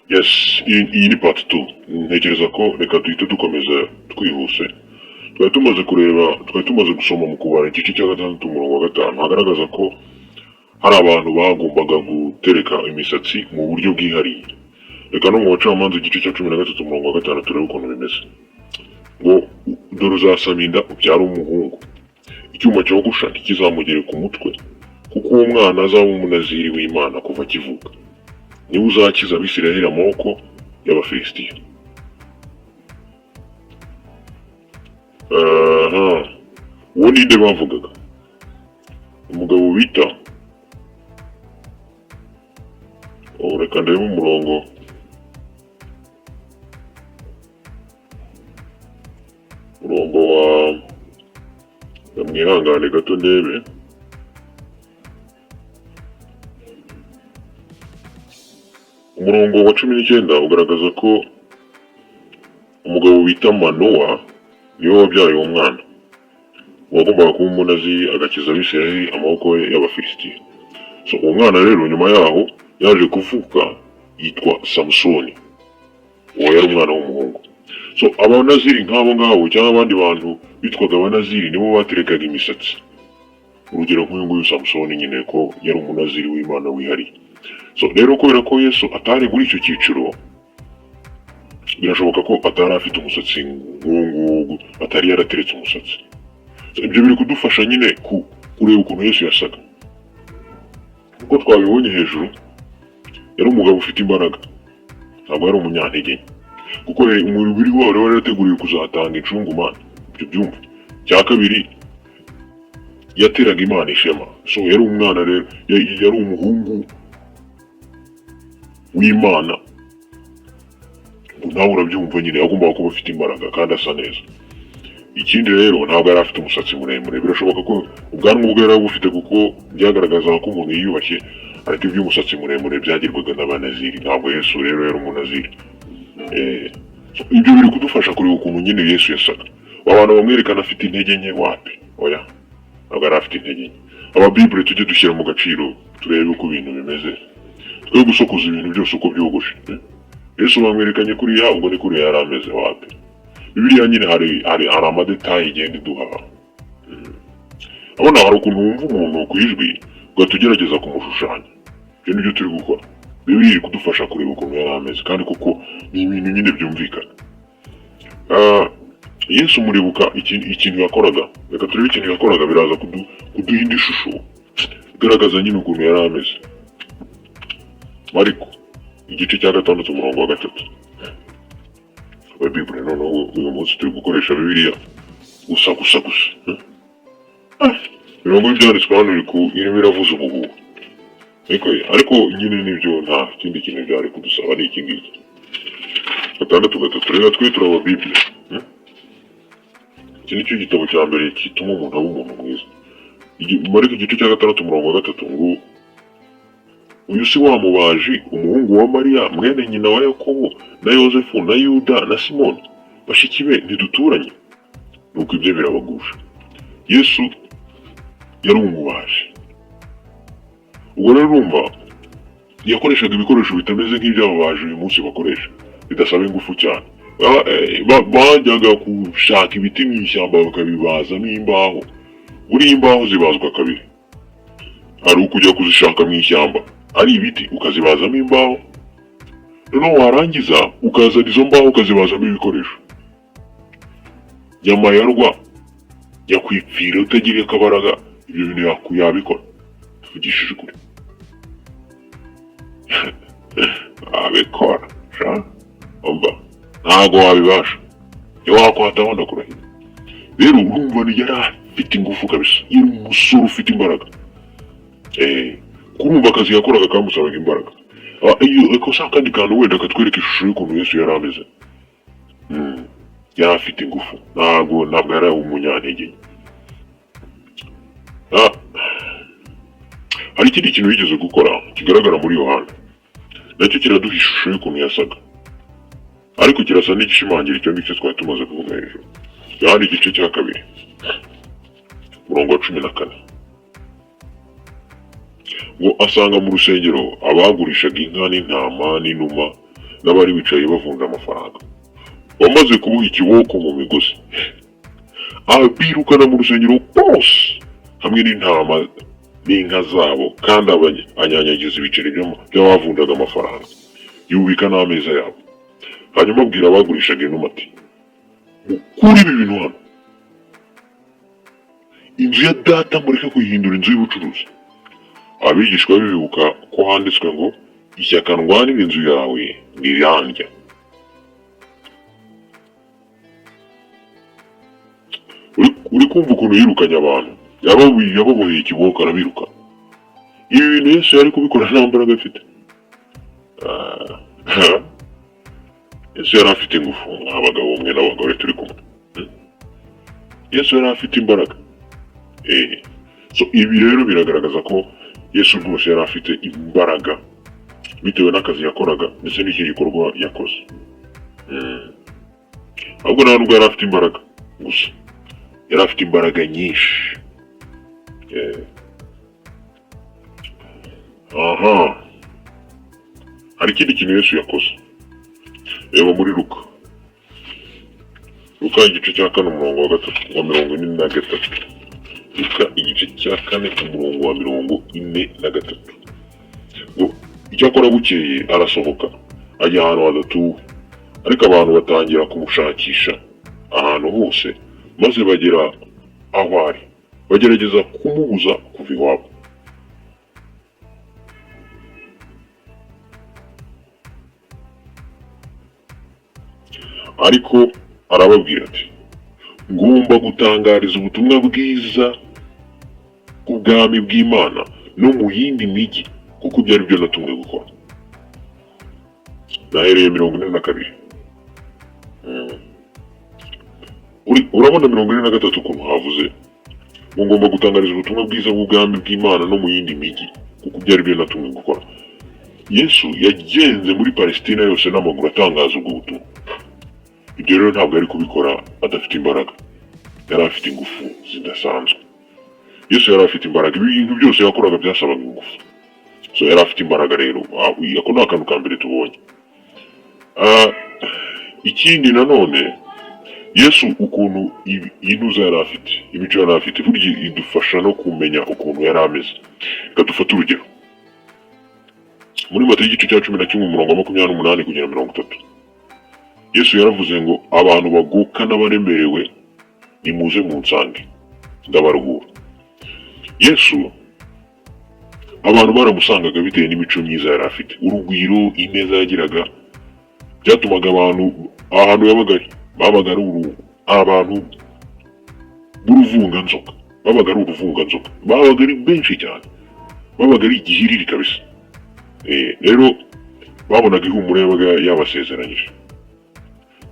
Yes, iyi ni part 2. Ntekereza ko reka duhite dukomeza twihuse. Twari tumaze gusoma mu kubara igice cya gatandatu umurongo wa gatanu hagaragaza ko hari abantu bagombaga gutereka imisatsi mu buryo bwihariye. Reka no mu bacamanza igice cya 13 umurongo wa gatanu turebe ukuntu bimeze. Ngo dore uzasama inda ubyara umuhungu. Icyuma cyogosha ntikizamugere ku mutwe kuko uwo mwana azaba umunaziri w'Imana kuva akivuka. Niwe uzakiza Abisirayeli amaboko y'Abafilisitiya. Uwo ninde bavugaga? Umugabo bita reka ndebe umurongo wa mwihangane gato ndebe. Umurongo wa 19 ugaragaza ko umugabo bita Manowa niwe wabyaye uwo mwana wagombaga kuba umunaziri agakiza Abisirayeli amaboko y'Abafilisitiya. So uwo mwana rero nyuma yaho yaje kuvuka yitwa Samusoni. Uwo yari umwana w'umuhungu. So abanaziri nk'abo ngabo cyangwa abandi bantu bitwaga abanaziri nibo baterekaga imisatsi. Urugero nk'uyu nguyu Samusoni nyine ko yari umunaziri w'Imana wihariye. So rero kubera ko Yesu atari muri icyo cyiciro, birashoboka ko atari afite umusatsi nk'uwo atari yarateretse umusatsi. So ibyo biri kudufasha nyine kureba ukuntu Yesu yasaga. Uko twabibonye hejuru, yari umugabo ufite imbaraga, ntabwo yari umunyantege nke. Kuko umubiri wawe wari warateguriwe kuzatanga incungu Mana. Ibyo byumva. Cya kabiri, yateraga Imana ishema. So yari umwana rero, yari umuhungu w'Imana. Nawe urabyumva nyine agomba kuba afite imbaraga kandi asa neza. Ikindi rero ntabwo yari afite umusatsi muremure. Birashoboka ko ubwanwa bwe yari abufite kuko byagaragaza ko umuntu yiyubashye, ariko iby'umusatsi muremure byagirwaga n'abanaziri. Ntabwo Yesu rero yari umunaziri. Ibyo biri kudufasha kureba ukuntu nyine Yesu yasaga. Abantu bamwerekana afite intege nke wapi? Oya, ntabwo yari afite intege nke. Ababibure tujye dushyira mu gaciro turebe uko ibintu bimeze. Twe gusokoza ibintu byose uko byogoshe. Yesu bamwerekanye kuriya ubwo ni kuriya yari ameze wapi? Bibiliya nyine hari amadetayi igenda iduha. Abona hari ukuntu wumva umuntu ku ijwi ugatugerageza kumushushanya. Ibyo nibyo turi gukora. Bibiliya iri kudufasha kureba ukuntu yari ameze kandi kuko ni ibintu nyine byumvikana. Yesu muribuka ikintu yakoraga. Reka turebe ikintu yakoraga biraza kuduha indi shusho igaragaza nyine ukuntu yari ameze. Mariko igice cya 6 umurongo wa 3. Ababibure noneho uyu munsi turi gukoresha Bibiliya gusa. Mirongo y'ibyanditswe hano irimo iravuza ubuhuha. Ariko nyine nibyo nta kindi kintu byari kudusaba ni iki ngiki. 6:3 reka twe turaba Bibiliya. Iki nicyo gitabo cya mbere kituma umuntu aba umuntu mwiza. Mariko igice cya 6 umurongo wa 3 ngo uyu si wa mubaji umuhungu wa Mariya mwene nyina wa Yakobo na Yosefu na Yuda na Simoni, bashiki be ntiduturanye? Nuko ibyo birabagusha. Yesu yari umubaji. Ubwo rero urumva yakoreshaga ibikoresho bitameze nk'iby'ababaji uyu munsi bakoresha, bidasaba ingufu cyane. Bajyaga gushaka ibiti mu ishyamba bakabibazamo imbaho. Buriya imbaho zibazwa kabiri. Hari ukujya kuzishaka mu ishyamba ari ibiti ukazibazamo imbaho, noneho warangiza ukazana izo mbaho ukazibazamo ibikoresho. Yamayarwa yakwipfira utagiriye akabaraga, ibyo bintu yabikora. Tuvugishije ukuri. Abikora umva ntago wabibasha. Iyo wakwata wanda kurahira. Rero urumva ni yari afite ingufu kabisa. Yari umusore ufite imbaraga. Kurumva akazi yakoraga kamusabaga imbaraga. Eko sa kandi kantu wenda katwereka ishusho y'ukuntu Yesu yari ameze. Yari afite ingufu. Ntabwo yari umunyantege. Hari ikindi kintu yigeze gukora kigaragara muri Yohana. Nacyo kiraduha ishusho y'ukuntu yasaga. Ariko kirasa n'igishimangira icyo ngicyo twari tumaze kuvuga hejuru. Yohana igice cya 2 umurongo wa 14. Ngo asanga mu rusengero abagurishaga inka n'intama n'inuma n'abari bicaye bavunja amafaranga. Bamaze kuboha ikiboko mu migozi, birukana mu rusengero bose hamwe n'intama n'inka zabo, kandi anyanyagiza ibiceri by'abavunjaga amafaranga, yubika n'ameza yabo. Hanyuma abwira abagurishaga inuma ati, mukure ibi bintu hano, inzu ya data mureke kuyihindura inzu y'ubucuruzi. Abigishwa bibuka ko handitswe ngo ishyaka ndwanira inzu yawe ntirandya. Uri kumva ukuntu yirukanye abantu, yababoheye ikiboko arabiruka. Ibi bintu Yesu yari kubikora nta mbaraga afite. Yesu yari afite ingufu nk'abagabo umwe n'abagore turi kumwe. Yesu yari afite imbaraga. So ibi rero biragaragaza ko Yesu rwose yari afite imbaraga bitewe n'akazi yakoraga ndetse n'iki gikorwa yakoze. Ahubwo nta nubwo yari afite imbaraga gusa, yari afite imbaraga nyinshi. Hari ikindi kintu Yesu yakoze. Reba muri Luka igice cya 4 umurongo wa 43. Luka igice cya 4 umurongo wa 43. Icyakora bukeye arasohoka ajya ahantu hadatuwe, ariko abantu batangira kumushakisha ahantu hose, maze bagera aho ari bagerageza kumubuza kuva iwabo. Ariko arababwira ati, ngomba gutangariza ubutumwa bwiza bw'ubwami bw'Imana no mu yindi migi, kuko byari byo natumwe gukora. Nahereye 42. Urabona 43 ukuntu havuze ngo ngomba gutangariza ubutumwa bwiza bw'ubwami bw'Imana no mu yindi migi, kuko byari byo natumwe gukora. Yesu yagenze muri Palestina yose n'amaguru atangaza ubwo butumwa. Ibyo rero ntabwo yari kubikora adafite imbaraga, yari afite ingufu zidasanzwe. Yesu yari afite imbaraga, ibintu byose yakoraga byasabaga ingufu. So yari afite imbaraga rero, ako ni akantu ka mbere tubonye. Ikindi nanone, Yesu ukuntu intuza yari afite, imico yari afite, burya idufasha no kumenya ukuntu yari ameze. Reka dufate urugero. Muri Matayo igice cya 11 umurongo wa 28 kugera 30. Yesu yaravuze ngo abantu baguka n'abaremerewe nimuze munsange ndabaruhura. Yesu abantu baramusangaga bitewe n'imico myiza yari afite, urugwiro, ineza yagiraga, byatumaga abantu ahantu yabaga babaga ari abantu b'uruvunganzoka, babaga ari benshi cyane, babaga ari igihiriri kabisa. Rero babonaga ihumure yabaga yabasezeranyije.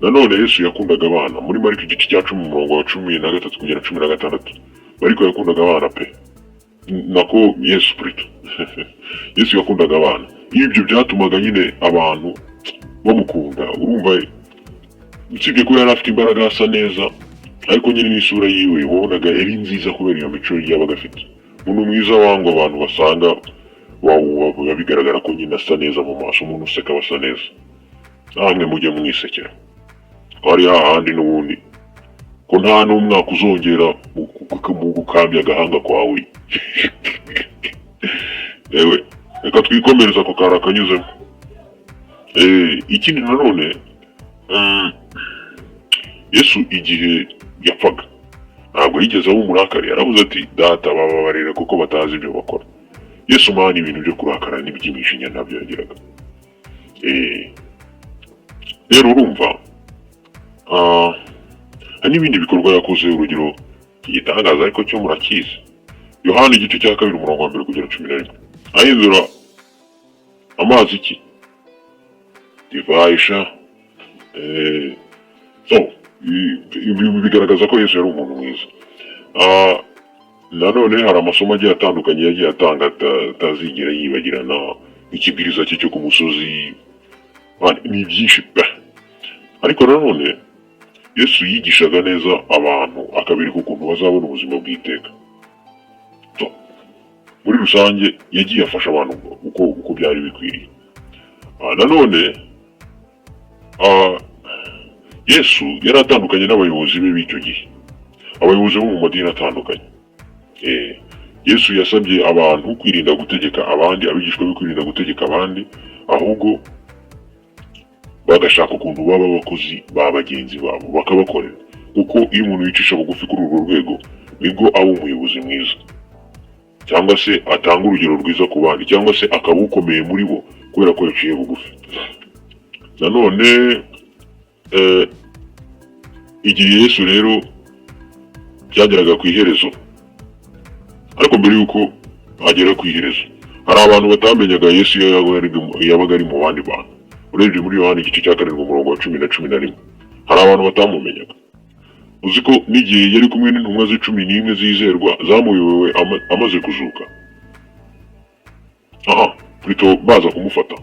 Nanone Yesu yakundaga abana. Muri Mariko igice cya 10 umurongo wa 13 kugera 16. Mariko yakundaga abana pe. Nako Yesu Kristo. Yesu yakundaga abana. Ibyo byatumaga nyine abantu bamukunda. Urumva usibye ko yari afite imbaraga asa neza, ariko nyine n'isura yiwe wabonaga yari nziza kubera iyo mico yabaga afite. Umuntu mwiza wangwa abantu basanga bigaragara ko nyine asa neza mu maso, umuntu useka basa neza. Namwe mujye mwisekera. Ari hahandi n'ubundi ko nta n'umwaka uzongera mu gukambya agahanga kwawe. Ewe reka twikomereza ako kara kanyuzemo. Ikindi nanone, Yesu igihe yapfaga ntabwo yigeze aba umurakari. Yaravuze ati, data bababarira kuko batazi ibyo bakora. Yesu mani ibintu byo kurakara n'iby'imishinya ntabyo yagiraga. Rero urumva hari n'ibindi bikorwa yakoze, urugero igitangaza ariko cyo murakizi. Yohana igice cya 2 umurongo wa 1 kugera 11. Ahindura amazi iki? Divaisha. Bigaragaza ko Yesu yari umuntu mwiza. Nanone hari amasomo agiye atandukanye yagiye atanga atazigera yibagirana. Ikibwiriza cye cyo ku musozi, ni byinshi pe. Ariko nanone Yesu yigishaga neza abantu, akabereka ukuntu bazabona ubuzima bw'iteka. Muri rusange yagiye afasha abantu uko byari bikwiriye. Nanone Ah, Yesu yari atandukanye n'abayobozi be b'icyo gihe, abayobozi bo mu madini atandukanye. Yesu yasabye abantu kwirinda gutegeka abandi, abigishwa be kwirinda gutegeka abandi, ahubwo bagashaka ukuntu baba abakozi ba bagenzi babo bakabakorera, kuko iyo umuntu yicisha bugufi kuri urwo rwego nibwo aba umuyobozi mwiza, cyangwa se atanga urugero rwiza ku bandi, cyangwa se akaba ukomeye muri bo kubera ko yaciye bugufi. Nanone igihe Yesu rero byageraga ku iherezo, ariko mbere yuko agera ku iherezo hari abantu batamenyaga Yesu yabaga ari mu bandi bantu. Urebye muri Yohana igice cya 7 umurongo wa 10 na 11, hari abantu batamumenyaga. Uzi ko n'igihe yari kumwe n'intumwa z'11 zizerwa zamuyobewe amaze kuzuka, Plutôt baza kumufata,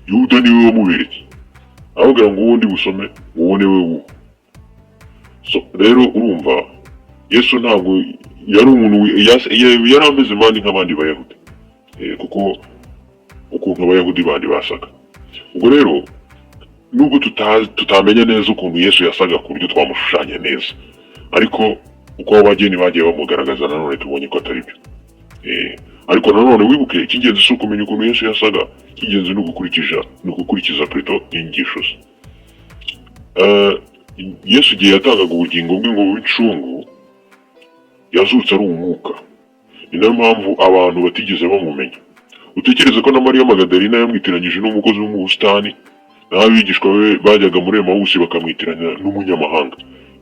Yuda niwe wamuberetse, ahubwo ngo ubundi busome ubone we. Rero urumva Yesu ntabwo yari umuntu yari ameze mandi nk'abandi bayahudi, kuko ukuntu abayahudi bandi basaga. Ubwo rero nubwo tutamenya neza ukuntu Yesu yasaga ku buryo twamushushanya neza, ariko uko abageni bagiye bamugaragaza nanone tubonye ko atari byo. Ariko nanone wibuke icy'ingenzi si ukumenya ukuntu Yesu yasaga, icy'ingenzi ni ugukurikiza Plutôt inyigisho ze. Yesu igihe yatangaga ubugingo bwe ngo bw'incungu, yazutse ari umwuka. Ni nayo mpamvu abantu batigeze bamumenya. Utekereze ko na Mariya Magadalena yamwitiranyije n'umukozi wo mu busitani, naho abigishwa be bajyaga muri Emawusi bakamwitiranya n'umunyamahanga.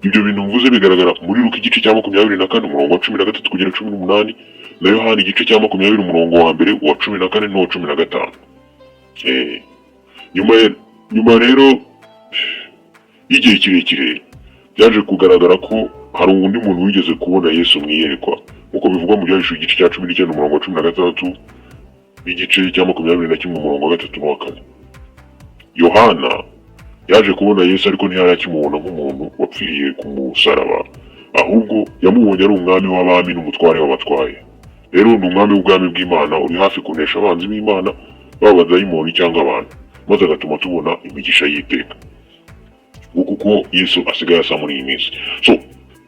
Ibyo bintu mvuze bigaragara muri Luka igice cya 24 umurongo wa 13 kugera 18, na Yohana igice cya 20 umurongo wa mbere wa 14 n'uwa 15. Nyuma rero y'igihe kirekire byaje kugaragara ko hari undi muntu wigeze kubona Yesu mwiyerekwa, nk'uko bivugwa mu Byahishuwe igice cya 19 umurongo wa 16 n'igice cya 21 umurongo wa 3 n'uwa 4. Yohana yaje kubona Yesu ariko ntiyari akimubona nk'umuntu wapfiriye ku musaraba, ahubwo yamubonye ari umwami w'abami n'umutware w'abatwaye. Rero ni umwami w'ubwami bw'Imana uri hafi kunesha abanzi b'Imana, baba dayimoni cyangwa abantu, maze agatuma tubona imigisha y'iteka. Kuko Yesu asigaye asa muri iyi minsi.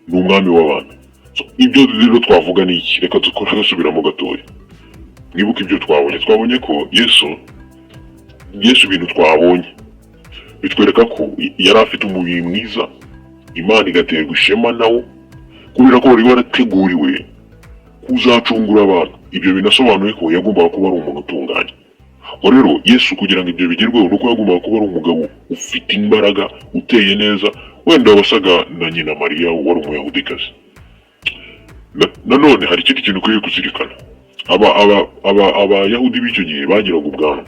Ni umwami w'abantu. Ibyo rero twavuga ni iki? Reka dusubiramo gatoya. Mwibuke ibyo twabonye ko Yesu ibintu twabonye bitwereka ko yari afite umubiri mwiza, Imana igaterwa ishema nawo, kubera ko wari warateguriwe kuzacungura abantu. Ibyo binasobanuye ko yagombaga kuba ari umuntu utunganye. Rero Yesu kugira ngo ibyo bigerweho nuko yagombaga kuba ari umugabo ufite imbaraga, uteye neza, wenda wasaga na nyina Mariya wari umuyahudikazi. Nanone hari ikindi kintu ukwiye kuzirikana. Abayahudi b'icyo gihe bagiraga ubwanwa.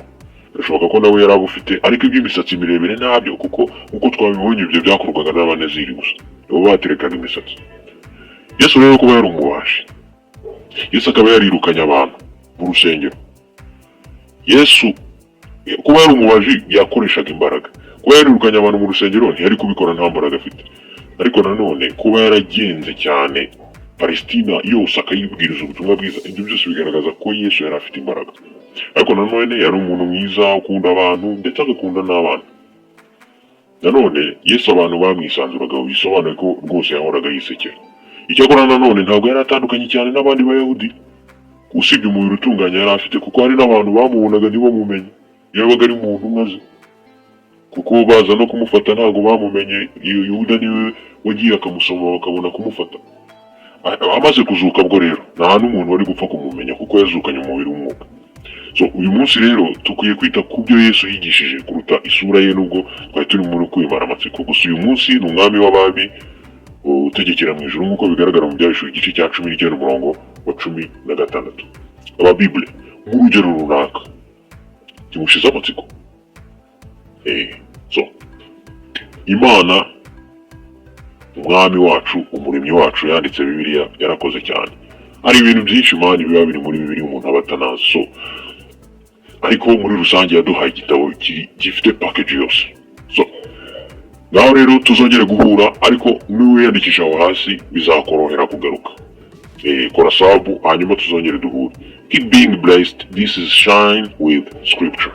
Birashoboka ko nawe yari abufite, ariko iby'imisatsi miremire ntabyo, kuko uko twabibonye ibyo byakorwaga n'abanaziri gusa, nibo baterekaga imisatsi. Yesu rero kuba yari umubaji, Yesu akaba yarirukanye abantu mu rusengero. Yesu kuba yari umubaji yakoreshaga imbaraga. Kuba yarirukanye abantu mu rusengero ntiyari kubikora nta mbaraga afite. Ariko nanone kuba yaragenze cyane Palestina yose akayibwiriza ubutumwa bwiza, ibyo byose bigaragaza ko Yesu yari afite imbaraga. Ariko nanone yari umuntu mwiza, ukunda abantu ndetse agakunda n'abana. Nanone Yesu abantu bamwisanzuragaho, bisobanuye ko rwose yahoraga yisekera. Icyakora nanone ntabwo yari atandukanye cyane n'abandi bayahudi, usibye umubiri utunganye yari afite, kuko hari n'abantu bamubonaga ntibamumenye yabaga ari muntu maze, kuko baza no kumufata ntabwo bamumenye. Yuda niwe wagiye akamusoma bakabona kumufata. Amaze kuzuka bwo rero nta n'umuntu wari gupfa kumumenya, kuko yazukanye umubiri w'umwuka. Uyu munsi rero tukwiye kwita ku byo Yesu yigishije kuruta isura ye, nubwo twari turi muri kwimara amatsiko. Gusa uyu munsi ni umwami w'abami utegekera mu ijuru, nk'uko bigaragara mu Byahishuwe igice cya 19 umurongo wa 16. Ababibule nk'urugero runaka kimushize amatsiko. Imana umwami wacu, umuremyi wacu, yanditse Bibiliya, yarakoze cyane. Hari ibintu byinshi Imana biba biri muri Bibiliya umuntu aba atanazi. Ariko muri rusange yaduhaye igitabo gifite package yose. Naho rero tuzongere guhura, ariko niwiyandikisha aho hasi bizakorohera kugaruka. Kora sabu hanyuma tuzongere duhure. Keep being blessed. This is Shine with Scripture.